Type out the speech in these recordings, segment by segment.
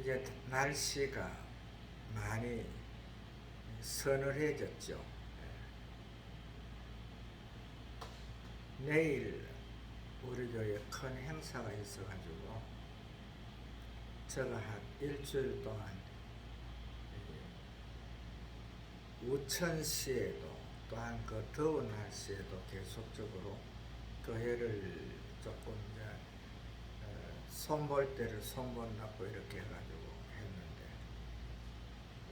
이제 날씨가 많이 서늘해졌죠. 내일 우리 교회에 큰 행사가 있어가지고 제가 한 일주일 동안 우천시에도 또한 그 더운 날씨에도 계속적으로 교회를 조금 이제 손볼 때를 손본다고 이렇게 해가지고 했는데,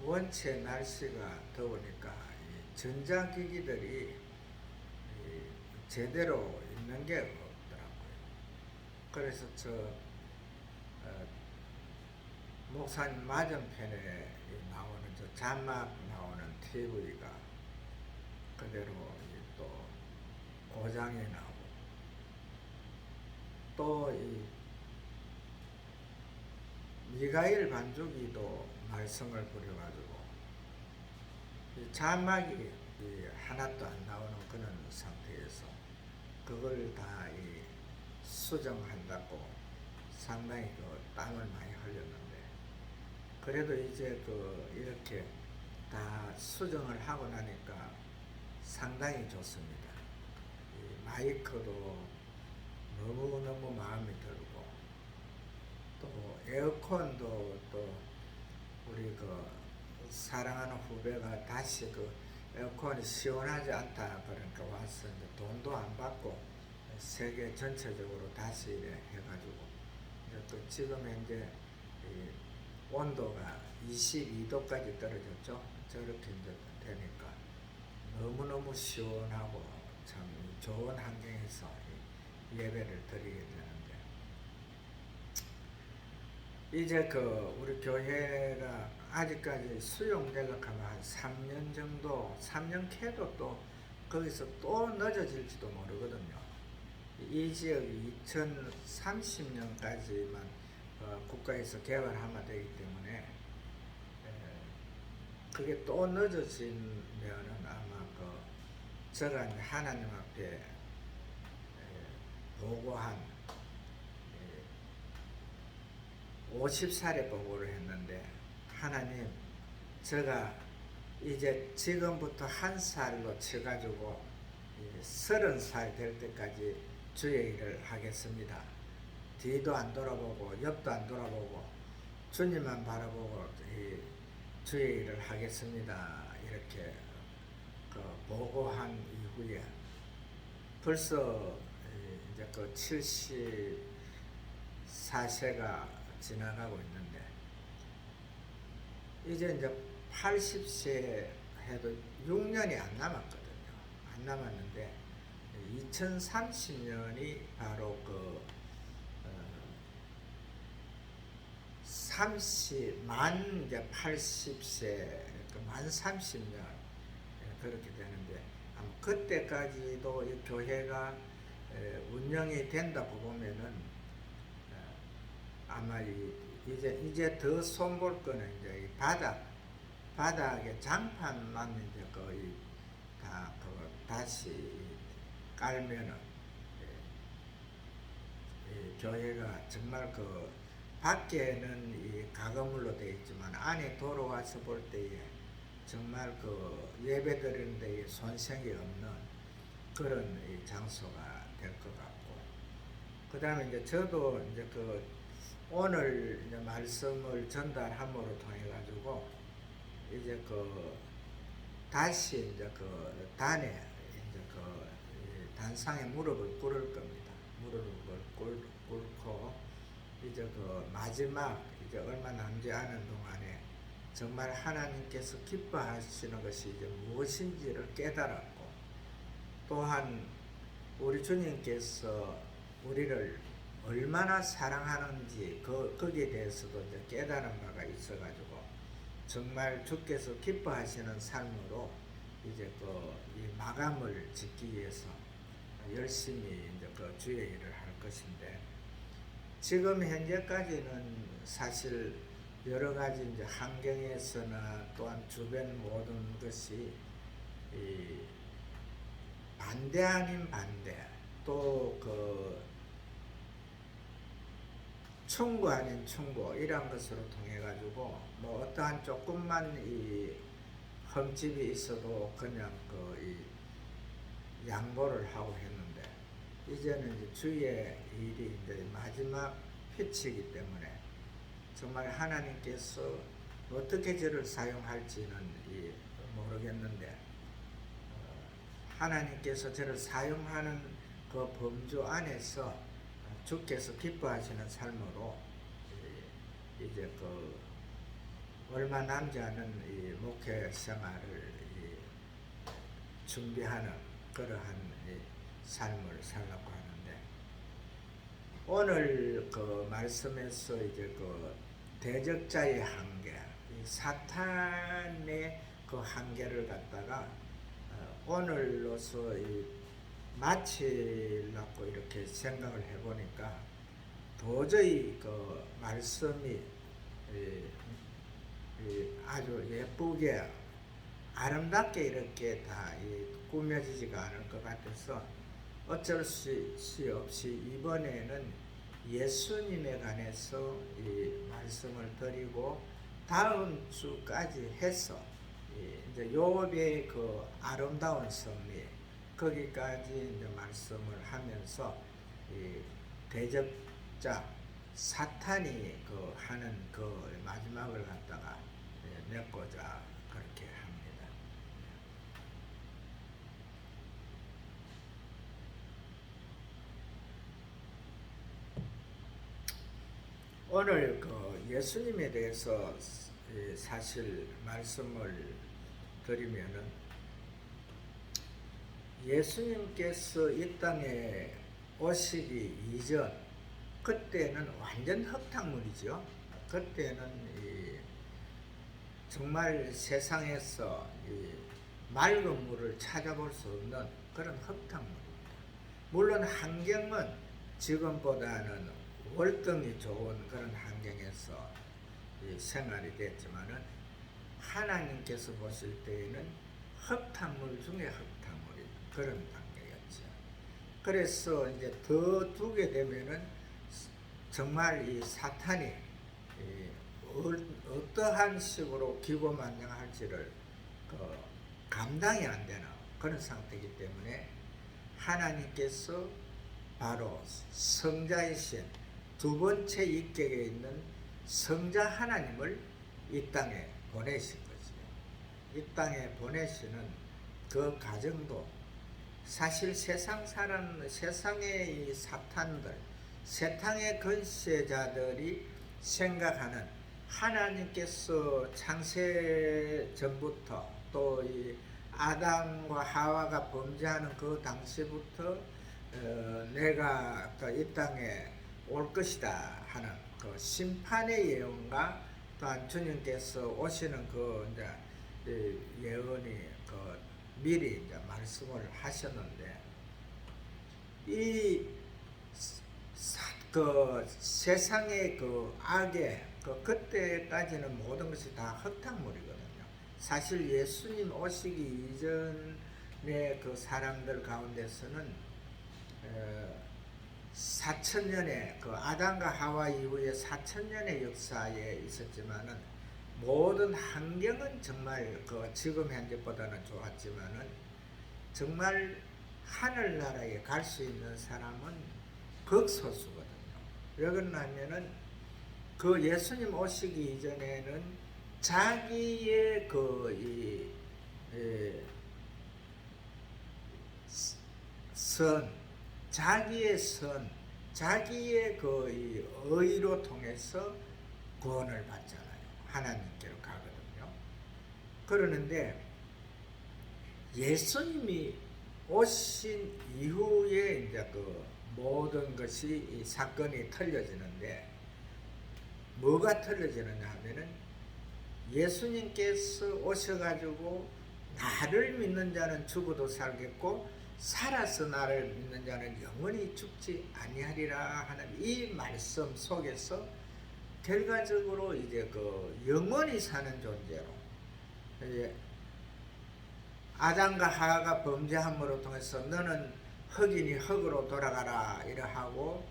원체 날씨가 더우니까 이 전자기기들이 제대로 있는 게 없더라고요. 그래서 목사님 맞은편에 나오는 저 자막 나오는 TV가 그대로 또 고장이 나고, 또 이 미가엘 반주기도 말썽을 부려가지고 이 자막이 하나도 안 나오는 그런 상태에서 그걸 다 수정한다고 상당히 땀을 많이 흘렸는데, 그래도 이제 이렇게 다 수정을 하고 나니까 상당히 좋습니다. 이 마이크도 너무너무 마음에 들고, 또 에어컨도 또 우리 사랑하는 후배가 다시 에어컨이 시원하지 않다 그러니까 와서 이제 돈도 안 받고 세계 전체적으로 다시 해가지고 이제 지금 현재 온도가 22도까지 떨어졌죠. 저렇게 이제 되니까 너무너무 시원하고 참 좋은 환경에서 예배를 드리게 되는데, 이제 우리 교회가 아직까지 수용되려고 하면 한 3년 정도, 3년 캐도 또 거기서 또 늦어질지도 모르거든요. 이 지역이 2030년까지만 국가에서 개발하면 되기 때문에 그게 또 늦어지면은 아마 제가 하나님 앞에 보고한 50살에 보고를 했는데, 하나님, 제가 이제 지금부터 한 살로 쳐가지고 30살 될 때까지 주의 일을 하겠습니다. 뒤도 안 돌아보고 옆도 안 돌아보고 주님만 바라보고 주의 일을 하겠습니다. 이렇게 보고한 이후에 벌써 이제 74세가 지나가고 있는데, 이제 80세 해도 6년이 안 남았거든요. 안 남았는데 2030년이 바로 30만 이제 80세 만 30년 그렇게 되는데, 아마 그때까지도 이 교회가 운영이 된다고 보면은 아마 이제 더 손볼 거는 이제 이 바닥에 장판만 이제 거의 다 다시 깔면은 교회가 정말 밖에는 이 가건물로 되어 있지만 안에 돌아와서 볼 때에 정말 예배 드리는 데에 손색이 없는 그런 장소가 될 것 같고, 그 다음에 이제 저도 이제 오늘 이제 말씀을 전달함으로 통해 가지고 이제 다시 이제 단에 이제 단상에 무릎을 꿇을 겁니다. 무릎을 꿇고 이제 마지막 이제 얼마 남지 않은 동안에 정말 하나님께서 기뻐하시는 것이 이제 무엇인지를 깨달았고, 또한 우리 주님께서 우리를 얼마나 사랑하는지 거기에 대해서도 이제 깨달은 바가 있어가지고 정말 주께서 기뻐하시는 삶으로 이제 이 마감을 짓기 위해서 열심히 이제 주의 일을 할 것인데, 지금 현재까지는 사실 여러 가지 이제 환경에서나 또한 주변 모든 것이 반대 아닌 반대, 또 충고 아닌 충고 이러한 것으로 통해 가지고 뭐 어떠한 조금만 이 흠집이 있어도 그냥 이 양보를 하고 했는데, 이제는 이제 주의 일이 이제 마지막 pitch이기 때문에 정말 하나님께서 어떻게 저를 사용할지는 모르겠는데, 하나님께서 저를 사용하는 그 범주 안에서 주께서 기뻐하시는 삶으로 이제 얼마 남지 않은 이 목회 생활을 준비하는 그러한 삶을 살라고 하는데, 오늘 말씀에서 이제 대적자의 한계, 사탄의 한계를 갖다가 오늘로서 마치려고 이렇게 생각을 해보니까 도저히 말씀이 아주 예쁘게 아름답게 이렇게 다 꾸며지지가 않을 것 같아서 어쩔 수 없이 이번에는 예수님에 관해서 말씀을 드리고, 다음 주까지 해서 이제 욥의 아름다운 승리 거기까지 이제 말씀을 하면서 대적자 사탄이 하는 마지막을 갖다가 맺고자 그렇게 합니다. 오늘 예수님에 대해서 사실 말씀을 드리면은, 예수님께서 이 땅에 오시기 이전 그때는 완전 흙탕물이죠. 그때는 정말 세상에서 맑은 물을 찾아볼 수 없는 그런 흙탕물입니다. 물론 환경은 지금보다는 월등히 좋은 그런 환경에서 생활이 됐지만은, 하나님께서 보실 때에는 흙탕물 중에 흙탕물인 그런 단계였죠. 그래서 이제 더 두게 되면은 정말 이 사탄이 어떠한 식으로 기고만장할지를 감당이 안 되는 그런 상태이기 때문에, 하나님께서 바로 성자이신 두 번째 인격에 있는 성자 하나님을 이 땅에 보내신 거지요. 이 땅에 보내시는 그 과정도 사실 세상의 이 사탄들, 세상의 권세자들이 생각하는, 하나님께서 창세 전부터 또 이 아담과 하와가 범죄하는 그 당시부터 내가 이 땅에 올 것이다 하는 심판의 예언과, 또한 주님께서 오시는 이제 예언이 미리 이제 말씀을 하셨는데, 이 세상의 악의 그때까지는 모든 것이 다 흙탕물이거든요. 사실 예수님 오시기 이전의 사람들 가운데서는 4,000년의 아담과 하와 이후에 4,000년의 역사에 있었지만은, 모든 환경은 정말 지금 현재보다는 좋았지만은, 정말 하늘나라에 갈 수 있는 사람은 극소수거든요. 왜 그러냐면은 예수님 오시기 이전에는 자기의 자기의 의로 통해서 구원을 받잖아요. 하나님께로 가거든요. 그러는데 예수님이 오신 이후에 이제 모든 것이 이 사건이 틀려지는데, 뭐가 틀려지느냐 하면은, 예수님께서 오셔가지고 나를 믿는 자는 죽어도 살겠고 살아서 나를 믿는 자는 영원히 죽지 아니하리라 하는 이 말씀 속에서 결과적으로 이제 영원히 사는 존재로, 아담과 하와가 범죄함으로 통해서 너는 흙이니 흙으로 돌아가라 이러하고,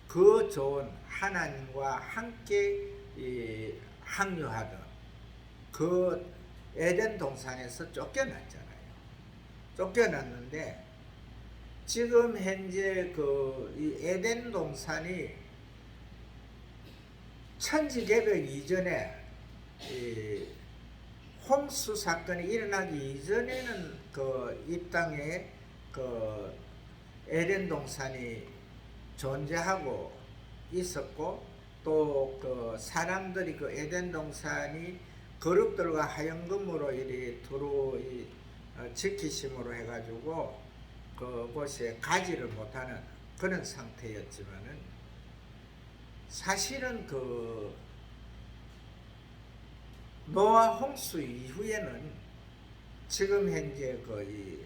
그 좋은 하나님과 함께 항유하던 그 에덴 동산에서 쫓겨났잖아요. 쫓겨났는데 지금 현재 이 에덴 동산이 천지개벽 이전에 이 홍수 사건이 일어나기 이전에는 이 땅에 에덴 동산이 존재하고 있었고, 또 사람들이 에덴 동산이 거룩들과 화영금으로 이리 두루 지키심으로 해가지고 그곳에 가지를 못하는 그런 상태였지만은, 사실은 노아 홍수 이후에는 지금 현재 이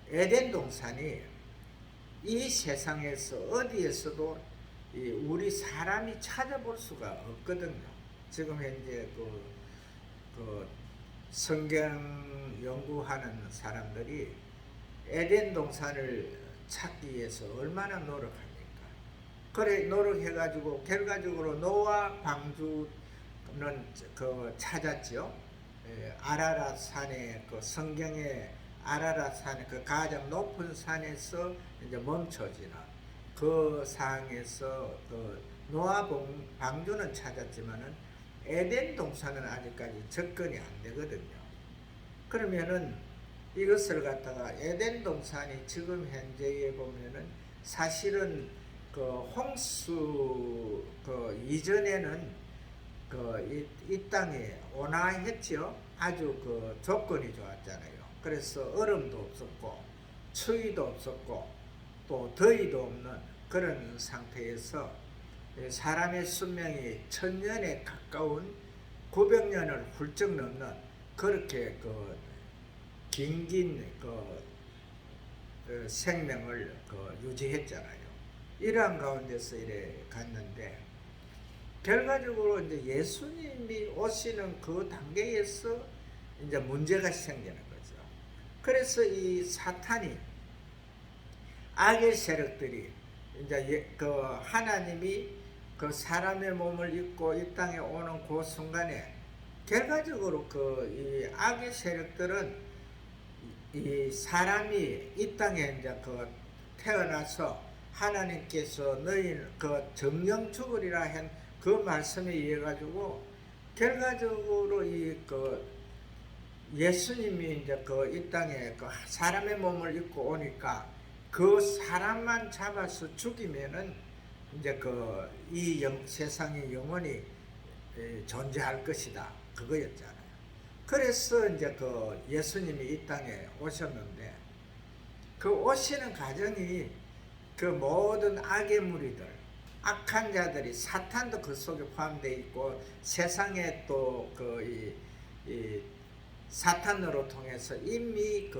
에덴 동산이 이 세상에서 어디에서도 우리 사람이 찾아볼 수가 없거든요. 지금 현재 성경 연구하는 사람들이 에덴 동산을 찾기 위해서 얼마나 노력합니까? 그래 노력해가지고 결과적으로 노아 방주는 찾았죠. 아라랏 산에 성경의 아라랏 산에 가장 높은 산에서 이제 멈춰지는 그 상에서 노아 방주는 찾았지만은 에덴 동산은 아직까지 접근이 안 되거든요. 그러면은 이것을 갖다가 에덴 동산이 지금 현재에 보면은 사실은 홍수 이전에는 이 땅에 온화했죠. 아주 조건이 좋았잖아요. 그래서 얼음도 없었고 추위도 없었고 또 더위도 없는 그런 상태에서 사람의 수명이 1000년에 가까운 900년을 훌쩍 넘는 그렇게 긴 생명을 유지했잖아요. 이러한 가운데서 이래 갔는데, 결과적으로 이제 예수님이 오시는 그 단계에서 이제 문제가 생기는 거죠. 그래서 이 사탄이, 악의 세력들이 이제 하나님이 사람의 몸을 입고 이 땅에 오는 그 순간에 결과적으로 이 악의 세력들은 이 사람이 이 땅에 이제 태어나서 하나님께서 너희는 정령 죽으리라 한 그 말씀에 의해 가지고 결과적으로 예수님이 이제 이 땅에 사람의 몸을 입고 오니까 그 사람만 잡아서 죽이면은 이제 이 세상이 영원히 존재할 것이다, 그거였잖아요. 그래서 이제 예수님이 이 땅에 오셨는데, 오시는 과정이 모든 악의 무리들, 악한 자들이, 사탄도 그 속에 포함되어 있고, 세상에 또 이 사탄으로 통해서 이미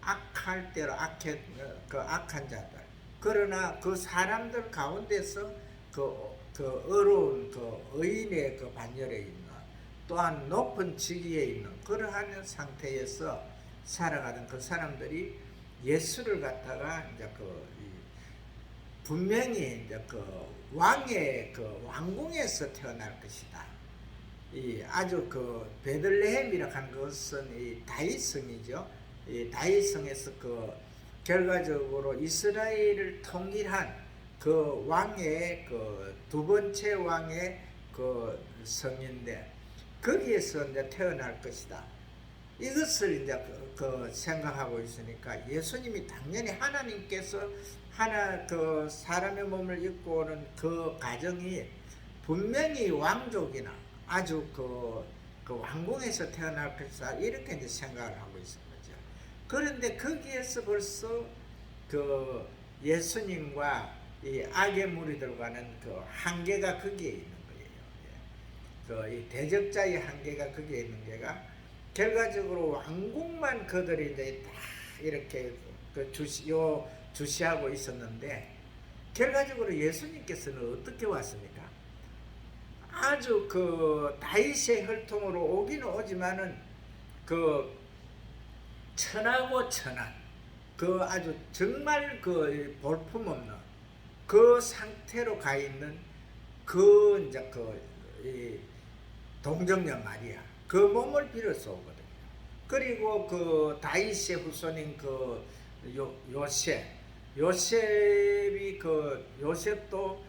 악할 대로 악한 자들, 그러나 그 사람들 가운데서 어려운 의인의 반열에 있는, 또한 높은 직위에 있는 그러한 상태에서 살아가는 그 사람들이 예수를 갖다가 이제 분명히 이제 왕의 왕궁에서 태어날 것이다. 아주 베들레헴이라 하는 것은 이 다윗성이죠. 이 다윗성에서 결과적으로 이스라엘을 통일한 왕의 두 번째 왕의 성인데, 거기에서 이제 태어날 것이다. 이것을 이제 생각하고 있으니까 예수님이 당연히 하나님께서 사람의 몸을 입고 오는 그 과정이 분명히 왕족이나 아주 왕궁에서 태어날 것이다, 이렇게 이제 생각을 하고 있는 거죠. 그런데 거기에서 벌써 예수님과 이 악의 무리들과는 한계가 거기에 있는 거예요. 이 대적자의 한계가 거기에 있는 게가, 결과적으로 왕궁만 그들이 이제 다 이렇게 주시하고 있었는데, 결과적으로 예수님께서는 어떻게 왔습니까? 아주 다윗의 혈통으로 오기는 오지만은 천하고 천한, 아주 정말 볼품없는 그 상태로 가 있는 그 이제 이 동정녀 마리아 그 몸을 빌어서 오거든요. 그리고 그 다윗의 후손인 그 요셉이 그 요셉도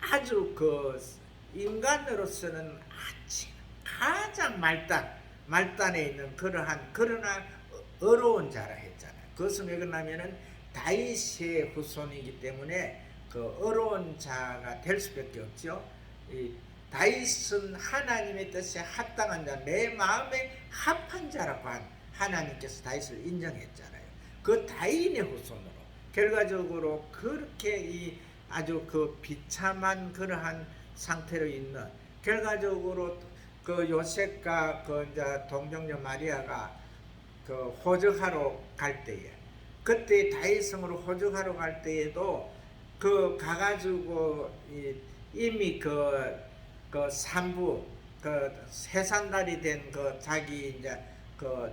아주 그 인간으로서는 가장 말단에 있는 그러한 그러나 어려운 자라 했잖아요. 그것은 왜 그러냐면은 다윗의 후손이기 때문에 그 어려운 자가 될 수밖에 없죠. 이 다윗은 하나님의 뜻에 합당한 자, 내 마음에 합한 자라고 하나님께서 다윗을 인정했잖아요. 그 다윗의 후손으로 결과적으로 그렇게 이 아주 그 비참한 그러한 상태로 있는 결과적으로 그 요셉과 그 이제 동정녀 마리아가 그 호적하러 갈 때에 그때 다윗성으로 호적하러 갈 때에도 그 가가지고 이미 그 산부 그 세산달이 된 그 자기 이제 그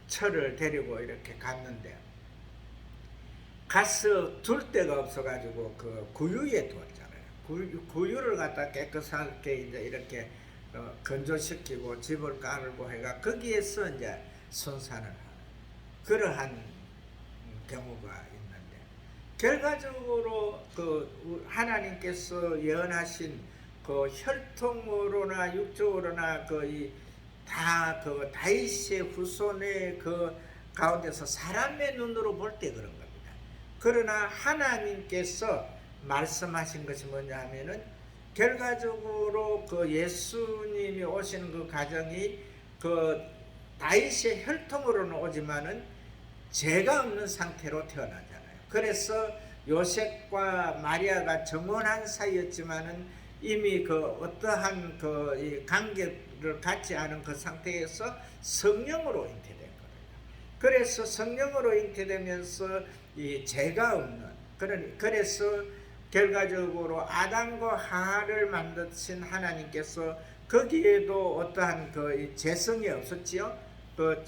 처를 데리고 이렇게 갔는데 가서 둘 데가 없어가지고 그 구유에 두었잖아요. 구유를 갖다 깨끗하게 이제 이렇게 건조시키고 집을 깔고 해가 거기에서 이제 순산을 하는 그러한 경우가 있는데 결과적으로 그 하나님께서 예언하신 그 혈통으로나 육적으로나 다 그 다윗의 후손의 그 가운데서 사람의 눈으로 볼 때 그런 겁니다. 그러나 하나님께서 말씀하신 것이 뭐냐 하면은 결과적으로 그 예수님이 오시는 그 가정이 그 다윗의 혈통으로는 오지만은 죄가 없는 상태로 태어나잖아요. 그래서 요셉과 마리아가 정혼한 사이였지만은 이미 그 어떠한 그 관계를 갖지 않은 그 상태에서 성령으로 잉태된 거예요. 그래서 성령으로 잉태되면서 이 죄가 없는 그래서 결과적으로 아담과 하와를 만드신 하나님께서 거기에도 어떠한 그 죄성이 없었지요. 그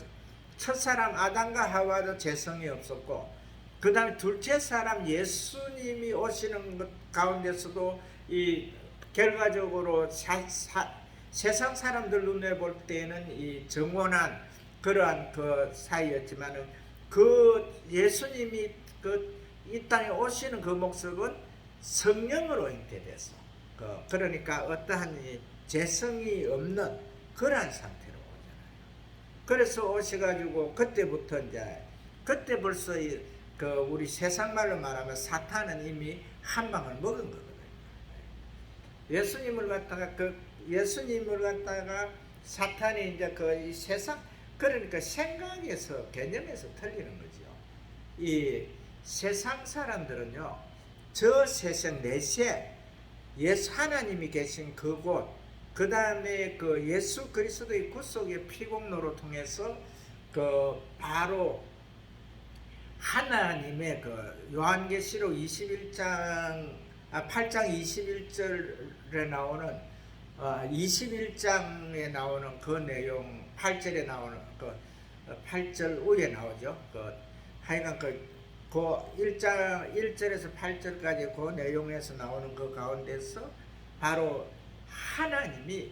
첫사람 아담과 하와도 죄성이 없었고 그 다음에 둘째 사람 예수님이 오시는 것 가운데서도 이 결과적으로 세상 사람들 눈에 볼 때는 이 정원한 그러한 그 사이였지만은 그 예수님이 그 이 땅에 오시는 그 모습은 성령으로 잉태돼서 그러니까 어떠한 죄성이 없는 그러한 상태로 오잖아요. 그래서 오셔가지고 그때부터 이제 그때 벌써 그 우리 세상 말로 말하면 사탄은 이미 한 방을 먹은 거거든요. 예수님을 갖다가 사탄이 이제 이 세상 그러니까 생각에서 개념에서 틀리는 거죠. 이 세상 사람들은요, 저 세상 내세 예수 하나님이 계신 그곳, 그 다음에 그 예수 그리스도의 구속의 피공로로 통해서 그 바로 하나님의 그 요한계시록 8장 21절에 나오는 21장에 나오는 그 내용 8절에 나오는 그 8절 후에 나오죠. 하여간 그 1절에서 8절까지 그 내용에서 나오는 그 가운데서 바로 하나님이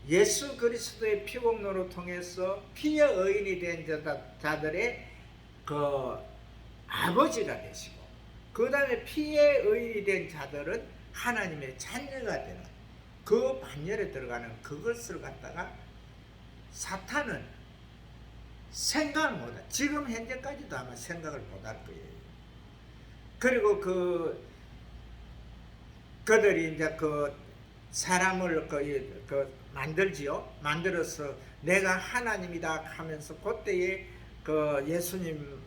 예수 그리스도의 피공로로 통해서 피의 의인이 된 자들의 그 아버지가 되시고 그 다음에 피의 의인이 된 자들은 하나님의 자녀가 되는 그 반열에 들어가는 그것을 갖다가 사탄은 생각을 못해. 지금 현재까지도 아마 생각을 못할 거예요. 그리고 그들이 이제 그 사람을 만들지요. 만들어서 내가 하나님이다 하면서 그때에 그 예수님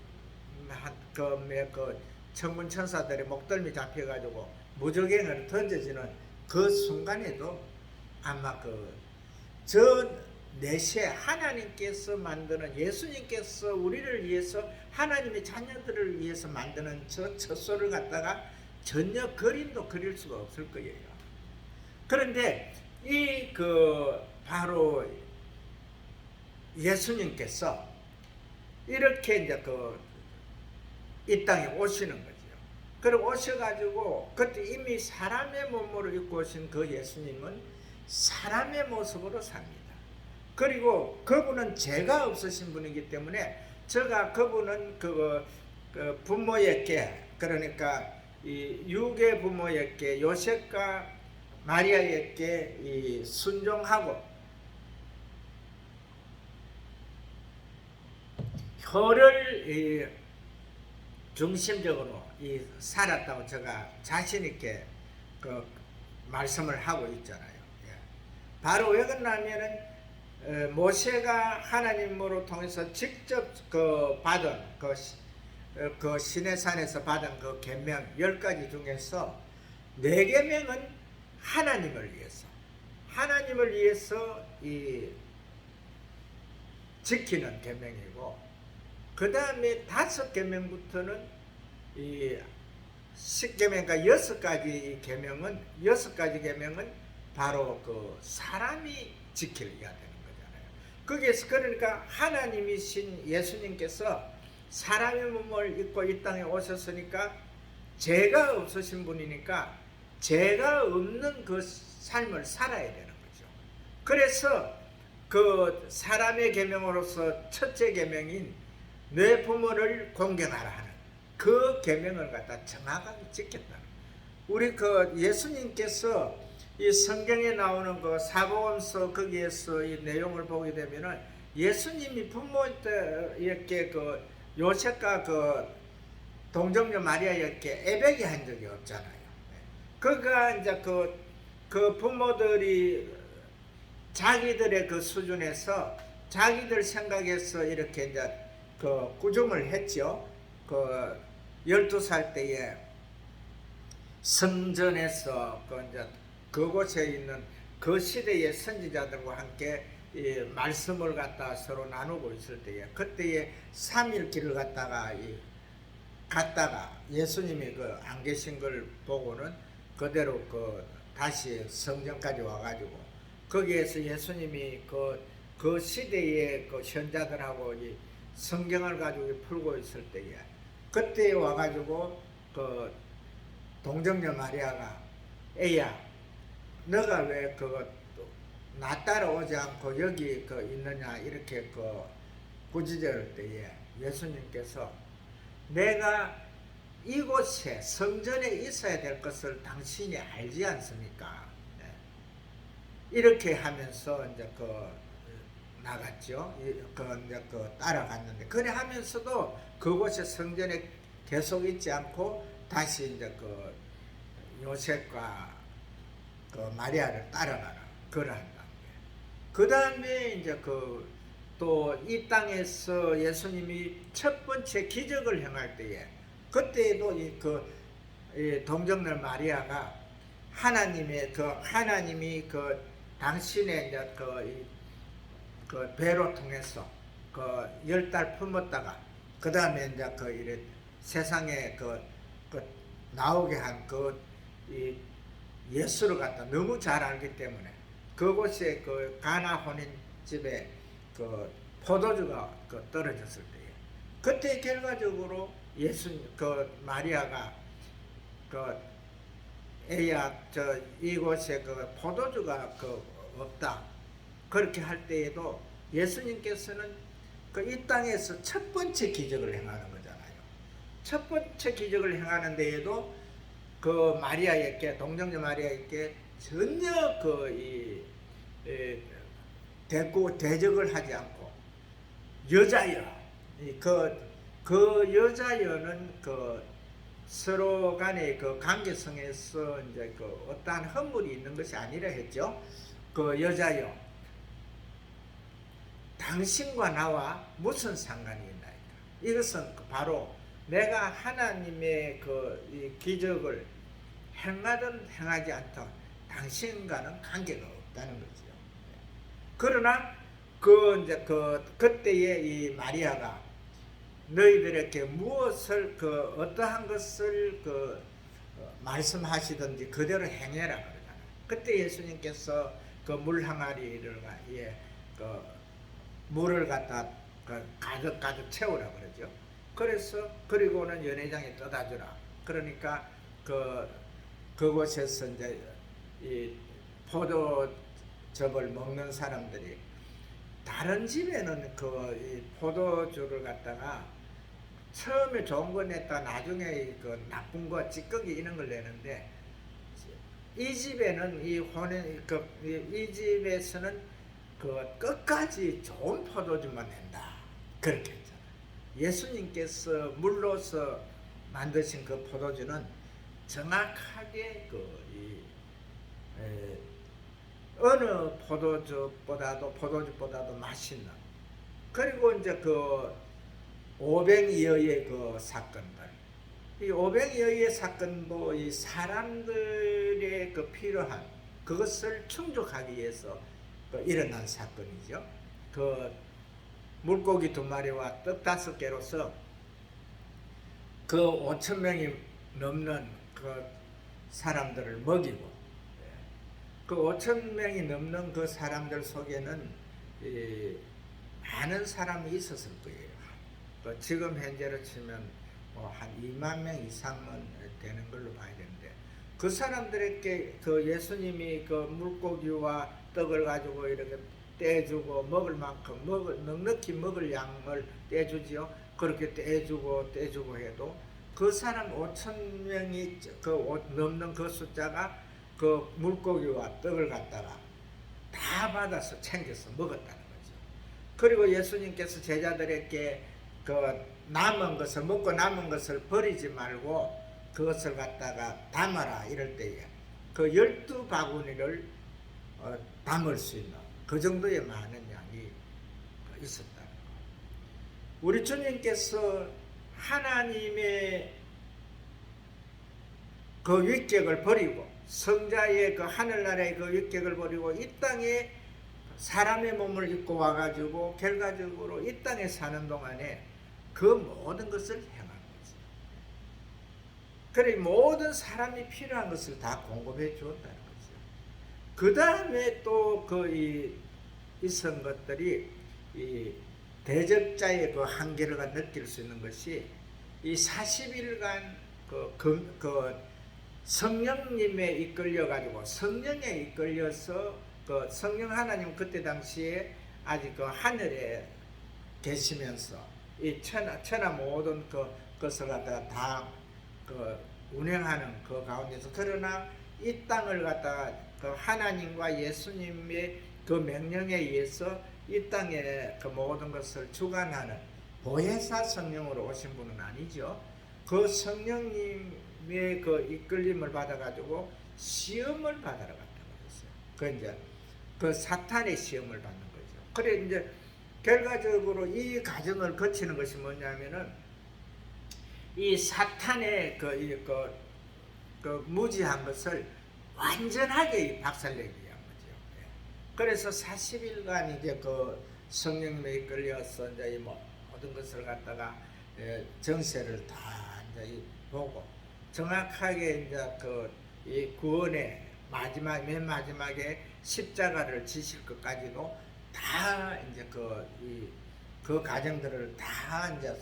그 천군 천사들의 목덜미 잡혀가지고 무적행을 던져지는 그 순간에도 아마 저 내세 하나님께서 만드는 예수님께서 우리를 위해서 하나님의 자녀들을 위해서 만드는 저 젖소를 갖다가 전혀 그림도 그릴 수가 없을 거예요. 그런데 바로 예수님께서 이렇게 이제 이 땅에 오시는 거죠. 그리고 오셔가지고 그때 이미 사람의 몸으로 입고 오신 그 예수님은 사람의 모습으로 삽니다. 그리고 그분은 죄가 없으신 분이기 때문에 제가 그분은 그 부모에게, 그러니까 이 유괴 부모에게 요셉과 마리아에게 이 순종하고 혀를 중심적으로 살았다고 제가 자신 있게 그 말씀을 하고 있잖아요. 예. 바로 왜 그러냐면은 모세가 하나님으로 통해서 직접 그 받은 그 시내산에서 받은 그 계명 10가지 중에서 4계명은 하나님을 위해서 지키는 계명이고, 그 다음에 5계명부터는 이 10계명과 6가지 계명은 바로 그 사람이 지켜야 되는 거잖아요. 거기에서 그러니까 하나님이신 예수님께서 사람의 몸을 입고 이 땅에 오셨으니까 죄가 없으신 분이니까 죄가 없는 그 삶을 살아야 되는 거죠. 그래서 그 사람의 계명으로서 첫째 계명인 내 부모를 공경하라 하는 그 계명을 갖다 정확하게 지켰다. 우리 그 예수님께서 이 성경에 나오는 그 사복음서 거기에서 이 내용을 보게 되면은 예수님이 부모에게 그 요셉과 그 동정녀 마리아에게 애백이 한 적이 없잖아요. 그가 이제 그 부모들이 자기들의 그 수준에서 자기들 생각에서 이렇게 이제 그 꾸중을 했죠. 그 12살 때에 성전에서 이제 그곳에 있는 그 시대의 선지자들과 함께 이 말씀을 갖다 서로 나누고 있을 때에 그때에 3일 길을 갔다가 예수님이 안 계신 걸 보고는 그대로 다시 성전까지 와가지고 거기에서 예수님이 그 시대의 그 현자들하고 이 성경을 가지고 풀고 있을 때에 그때 와가지고 그 동정녀 마리아가 애야 너가 왜 나 따라오지 않고 여기 있느냐 이렇게 꾸짖을 때에 예수님께서 내가 이곳에 성전에 있어야 될 것을 당신이 알지 않습니까? 네. 이렇게 하면서 이제 나갔죠. 이제 따라갔는데 그래 하면서도 그곳에 성전에 계속 있지 않고 다시 이제 요셉과 마리아를 따라가라 그러한다. 그 다음에 이제 또 이 땅에서 예수님이 첫 번째 기적을 행할 때에 그때에도 이 동정녀 마리아가 하나님이 당신의 이제 배로 통해서 10달 품었다가 그 다음에 이제 이래 세상에 나오게 한 이 예수를 갖다 너무 잘 알기 때문에 그곳에 가나 혼인집에 포도주가 떨어졌을 때에 그때 결과적으로 마리아가 애야 이곳에 포도주가 없다 그렇게 할 때에도 예수님께서는 이 땅에서 첫 번째 기적을 행하는 거잖아요. 첫 번째 기적을 행하는 데에도 동정녀 마리아에게 전혀 대적을 하지 않고 여자여 그 여자여는 서로 간의 관계성에서 이제 어떠한 허물이 있는 것이 아니라 했죠. 여자여 당신과 나와 무슨 상관이 있나이까. 이것은 바로 내가 하나님의 이 기적을 행하든 행하지 않든 당신과는 관계가 없다는 거죠. 그러나 그때에 이 마리아가 너희들에게 무엇을 어떠한 것을 말씀하시든지 그대로 행해라 그러잖아요. 그때 예수님께서 물 항아리를 물을 갖다 가득 채우라 그러죠. 그래서 그리고는 연회장에 떠다 주라. 그러니까 그곳에서 이제 이 포도즙을 먹는 사람들이 다른 집에는 이 포도주를 갖다가 처음에 좋은 거 냈다 나중에 그 나쁜 거 찌꺼기 이런 걸 내는데 이 집에는 이 집에서는 끝까지 좋은 포도주만 낸다 그렇게 했잖아요. 예수님께서 물로서 만드신 그 포도주는 정확하게 어느 포도주보다도 맛있는, 그리고 이제 오병이어의 사건들, 이 오병이어의 사건도 이 사람들의 필요한 그것을 충족하기 위해서 일어난 사건이죠. 물고기 2마리와 떡 5개로서 5,000명이 넘는 사람들을 먹이고, 5,000명이 넘는 그 사람들 속에는 많은 사람이 있었을 거예요. 지금 현재로 치면 한 2만 명 이상은 되는 걸로 봐야 되는데, 그 사람들에게 예수님이 물고기와 떡을 가지고 이렇게 떼주고 먹을 만큼 넉넉히 먹을 양을 떼주지요. 그렇게 떼주고 해도 그 사람 5,000명이 넘는 그 숫자가 물고기와 떡을 갖다가 다 받아서 챙겨서 먹었다는 거죠. 그리고 예수님께서 제자들에게 먹고 남은 것을 버리지 말고 그것을 갖다가 담아라 이럴 때에 12바구니를 담을 수 있는 그 정도의 많은 양이 있었다는 거. 우리 주님께서 하나님의 위격을 버리고, 성자의 하늘나라의 위격을 버리고 이 땅에 사람의 몸을 입고 와가지고 결과적으로 이 땅에 사는 동안에 모든 것을 행한 거지. 그래 모든 사람이 필요한 것을 다 공급해 주었다는 거죠. 그 다음에 또 있은 것들이 이 대적자의 한계를 느낄 수 있는 것이 이 40일간 성령님에 이끌려가지고, 성령에 이끌려서 성령 하나님 그때 당시에 아직 하늘에 계시면서 이 천하 모든 것을 갖다가 다 운행하는 가운데서, 그러나 이 땅을 갖다가 하나님과 예수님의 명령에 의해서 이 땅에 모든 것을 주관하는 보혜사 성령으로 오신 분은 아니죠. 성령님의 이끌림을 받아가지고 시험을 받으러 갔다고 했어요. 이제 사탄의 시험을 받는 거죠. 그래 이제 결과적으로 이 과정을 거치는 것이 뭐냐면은 이 사탄의 무지한 것을 완전하게 박살내기 위한 거죠. 그래서 40일간 이제 성령님에 이끌려서 이제 모든 것을 갖다가 정세를 다 이제 보고 정확하게 이제 이 구원의 맨 마지막에 십자가를 지실 것까지도 다 이제 그 과정들을 다 이제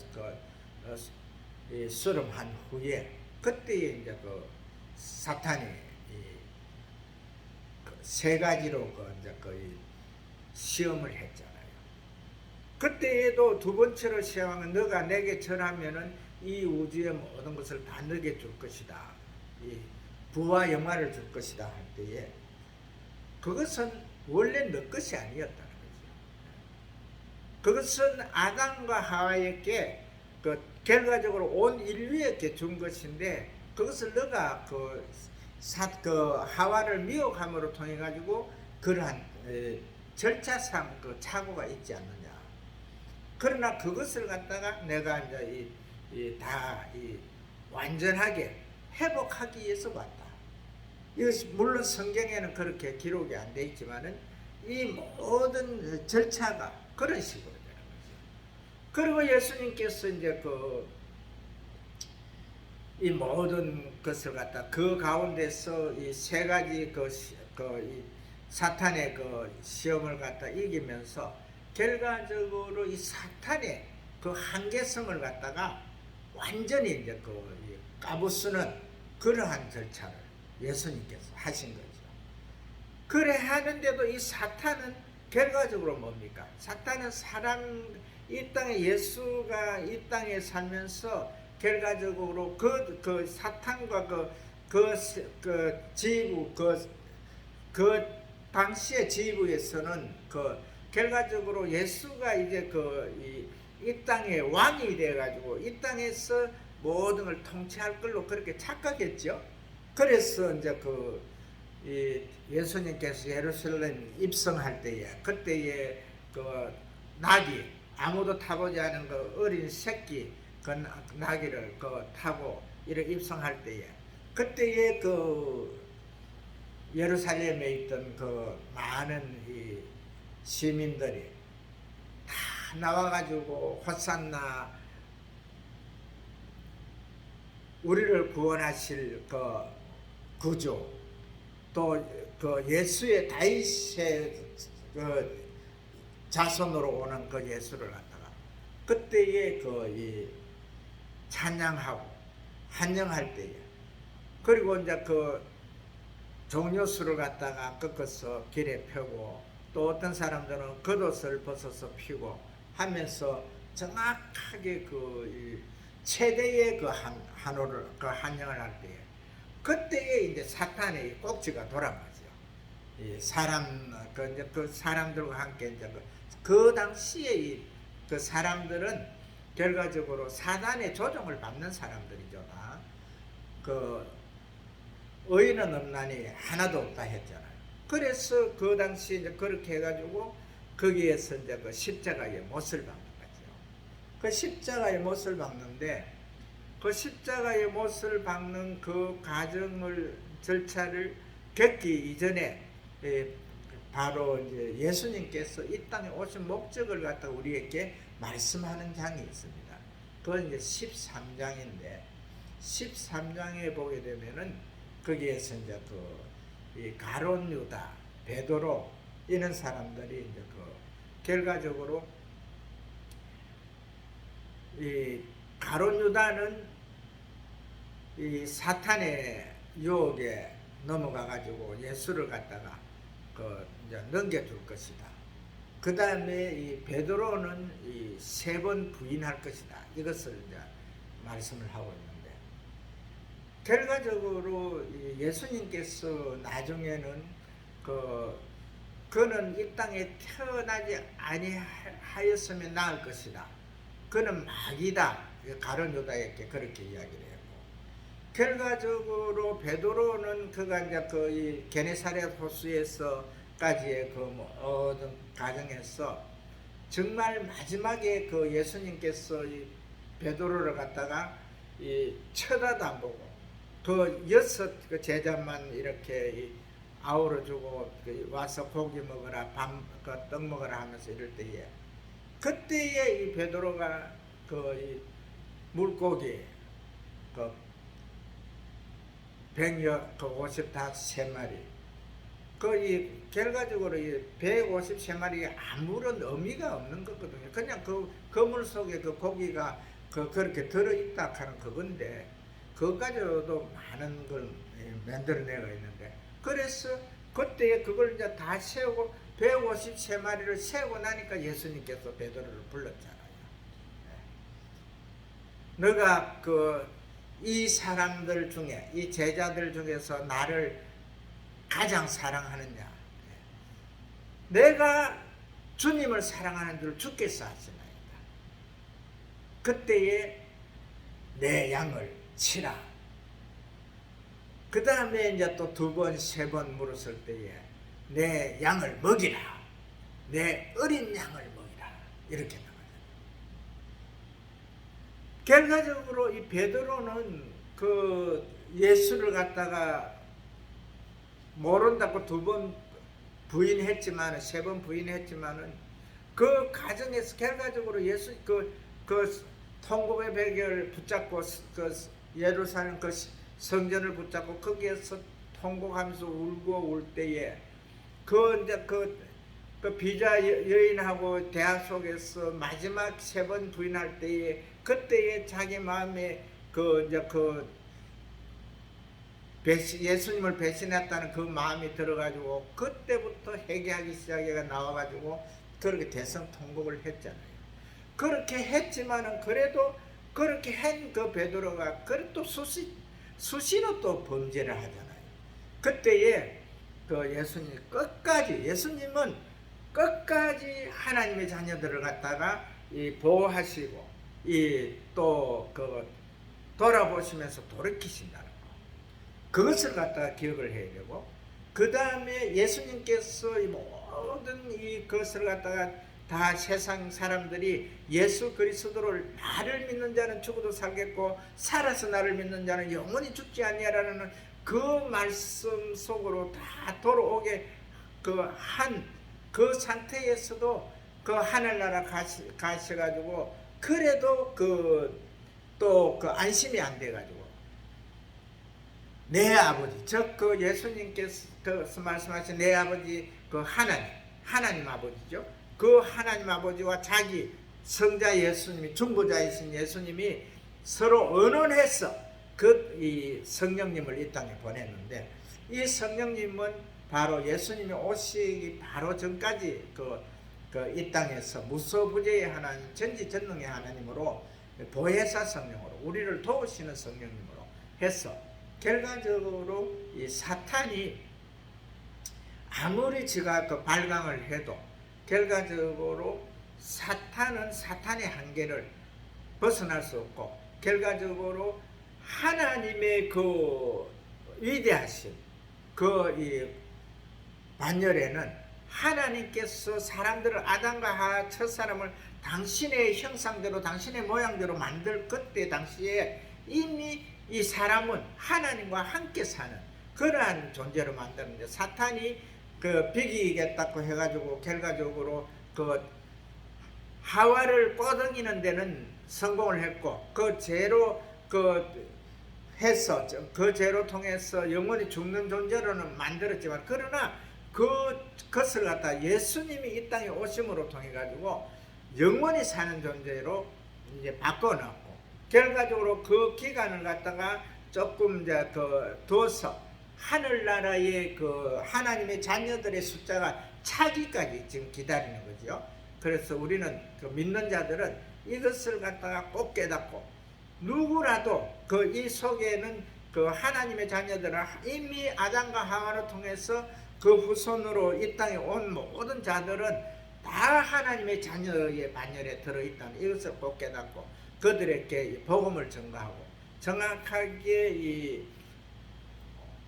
수렴한 후에 그때 이제 사탄이 세 가지로 이제 시험을 했잖아요. 그때에도 두 번째로 시험하면 너가 내게 절하면은 이 우주의 모든 것을 다 너게 줄 것이다. 이 부와 영화를 줄 것이다 할 때에 그것은 원래 너 것이 아니었다는 거죠. 그것은 아담과 하와에게 결과적으로 온 인류에게 준 것인데, 그것을 너가 하와를 미혹함으로 통해 가지고 그러한 절차상 착오가 있지 않느냐. 그러나 그것을 갖다가 내가 이제 다 완전하게 회복하기 위해서 왔다. 이것이 물론 성경에는 그렇게 기록이 안 돼 있지만은 이 모든 절차가 그런 식으로 되는 거죠. 그리고 예수님께서 이제 이 모든 것을 갖다 가운데서 이 세 가지 이 사탄의 시험을 갖다 이기면서 결과적으로 이 사탄의 한계성을 갖다가 완전히 이제 까부수는 그러한 절차를 예수님께서 하신 거죠. 그래 하는데도 이 사탄은 결과적으로 뭡니까? 사탄은 이 땅에 예수가 이 땅에 살면서 결과적으로 그 사탄과 그 지부 그 당시의 지부에서는 결과적으로 예수가 이제 이 땅의 왕이 돼가지고 이 땅에서 모든 걸 통치할 걸로 그렇게 착각했죠. 그래서 이제 예수님께서 예루살렘 입성할 때에 그때에 나귀 아무도 타보지 않은 어린 새끼 나귀를 타고 이렇게 입성할 때에 그때에 예루살렘에 있던 많은 이 시민들이 다 나와가지고 호산나 우리를 구원하실 구주 또 예수의 다윗의 자손으로 오는 예수를 갖다가 그때에 이 찬양하고 환영할 때에 그리고 이제 종려수를 갖다가 꺾어서 길에 펴고 또 어떤 사람들은 겉옷을 벗어서 피고 하면서 정확하게 최대의 한호를 환영을 할 때에 그때에 이제 사탄의 꼭지가 돌아가죠. 이 사람들과 함께 이제 그 당시에 그 사람들은 결과적으로 사단의 조종을 받는 사람들이죠. 의인은 없나니 하나도 없다 했잖아요. 그래서 그 당시 이제 그렇게 해가지고 거기에서 이제 십자가의 못을 박는 거죠. 십자가의 못을 박는데 십자가의 못을 박는 절차를 겪기 이전에 바로 이제 예수님께서 이 땅에 오신 목적을 갖다 우리에게 말씀하는 장이 있습니다. 그건 이제 13장인데 13장에 보게 되면은 거기에서 이제 이 가룟 유다, 베드로 이런 사람들이 이제 결과적으로 이 가룟 유다는 이 사탄의 유혹에 넘어가 가지고 예수를 갖다가 이제 넘겨줄 것이다. 그 다음에 이 베드로는 이 3번 부인할 것이다. 이것을 이제 말씀을 하고 있는데 결과적으로 예수님께서 나중에는 그는 이 땅에 태어나지 아니하였으면 나을 것이다. 그는 마귀다. 가룟 유다에게 그렇게 이야기를 했고 결과적으로 베드로는 그가 이제 이 게네사렛 호수에서까지의 어떤 과정에서 정말 마지막에 예수님께서 이 베드로를 갖다가 쳐다도 안 보고 6 제자만 이렇게 아우러주고 와서 고기 먹어라 떡 먹어라 하면서 이럴 때에 그때에 이 베드로가 이 물고기 153마리 결과적으로 153마리가 아무런 의미가 없는 거거든요. 그냥 그 물 속에 고기가 그렇게 들어있다 하는 그건데 그것까지도 많은 걸 만들어내가 있는데 그래서 그때 그걸 이제 다 세우고 153마리를 세우고 나니까 예수님께서 베드로를 불렀잖아요. 너가 이 사람들 중에 이 제자들 중에서 나를 가장 사랑하느냐? 내가 주님을 사랑하는 줄 주께서 아시나이다. 그때에 내 양을 치라. 그 다음에 이제 또 2번, 3번 물었을 때에 내 양을 먹이라. 내 어린 양을 먹이라. 이렇게 나와요. 결과적으로 이 베드로는 예수를 갖다가 모른다고 2번 부인했지만 3번 부인했지만은 그 과정에서 결과적으로 예수 통곡의 베개를 붙잡고 예루살렘 성전을 붙잡고 거기에서 통곡하면서 울고 울 때에 이제 비자 여인하고 대화 속에서 마지막 3번 부인할 때에 그때에 자기 마음에 예수님을 배신했다는 그 마음이 들어가지고 그때부터 회개하기 시작해가 나와가지고 그렇게 대성통곡을 했잖아요. 그렇게 했지만은 그래도 그렇게 한 그 베드로가 그래도 수시로 또 범죄를 하잖아요. 그때에 그 예수님은 끝까지 하나님의 자녀들을 갖다가 보호하시고 또 그 돌아보시면서 돌이키신다는 거. 그것을 갖다가 기억을 해야 되고, 그 다음에 예수님께서 이 모든 것을 갖다가 다 세상 사람들이 예수 그리스도를 나를 믿는 자는 죽어도 살겠고 살아서 나를 믿는 자는 영원히 죽지 아니하라는 그 말씀 속으로 다 돌아오게 그 상태에서도 그 하늘나라 가셔가지고 그래도 또 안심이 안 돼가지고 내 아버지, 즉 그 예수님께서 말씀하신 내 아버지 그 하나님 아버지죠. 그 하나님 아버지와 자기 성자 예수님이, 중보자이신 예수님이 서로 언언해서 이 성령님을 이 땅에 보냈는데, 이 성령님은 바로 예수님이 오시기 바로 전까지 이 땅에서 무소부재의 하나님, 전지전능의 하나님으로 보혜사 성령으로 우리를 도우시는 성령님으로 해서 결과적으로 이 사탄이 아무리 지가 발광을 해도 결과적으로 사탄은 사탄의 한계를 벗어날 수 없고, 결과적으로 하나님의 그 위대하신 이 반열에는 하나님께서 사람들을 아담과 하와 첫사람을 당신의 형상대로 당신의 모양대로 만들 그때 당시에 이미 이 사람은 하나님과 함께 사는 그러한 존재로 만드는데, 사탄이 비기겠다고 해가지고 결과적으로 하와를 꼬드기는 데는 성공을 했고, 그 죄로 그 죄로 통해서 영원히 죽는 존재로는 만들었지만, 그러나 그것을 갖다 예수님이 이 땅에 오심으로 통해 가지고 영원히 사는 존재로 이제 바꿔놨고, 결과적으로 그 기간을 갖다가 조금 이제 둬서 하늘나라의 하나님의 자녀들의 숫자가 차기까지 지금 기다리는 거죠. 그래서 우리는 믿는 자들은 이것을 갖다가 꼭 깨닫고, 누구라도 이 속에는 하나님의 자녀들은 이미 아담과 하와를 통해서 그 후손으로 이 땅에 온 모든 자들은 다 하나님의 자녀의 반열에 들어있다는 이것을 꼭 깨닫고, 그들에게 복음을 전가하고 정확하게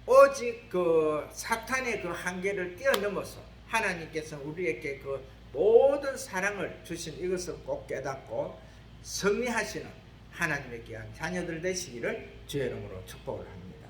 오직 사탄의 한계를 뛰어넘어서 하나님께서 우리에게 모든 사랑을 주신 이것을 꼭 깨닫고 승리하시는 하나님의 귀한 자녀들 되시기를 주의 이름으로 축복을 합니다.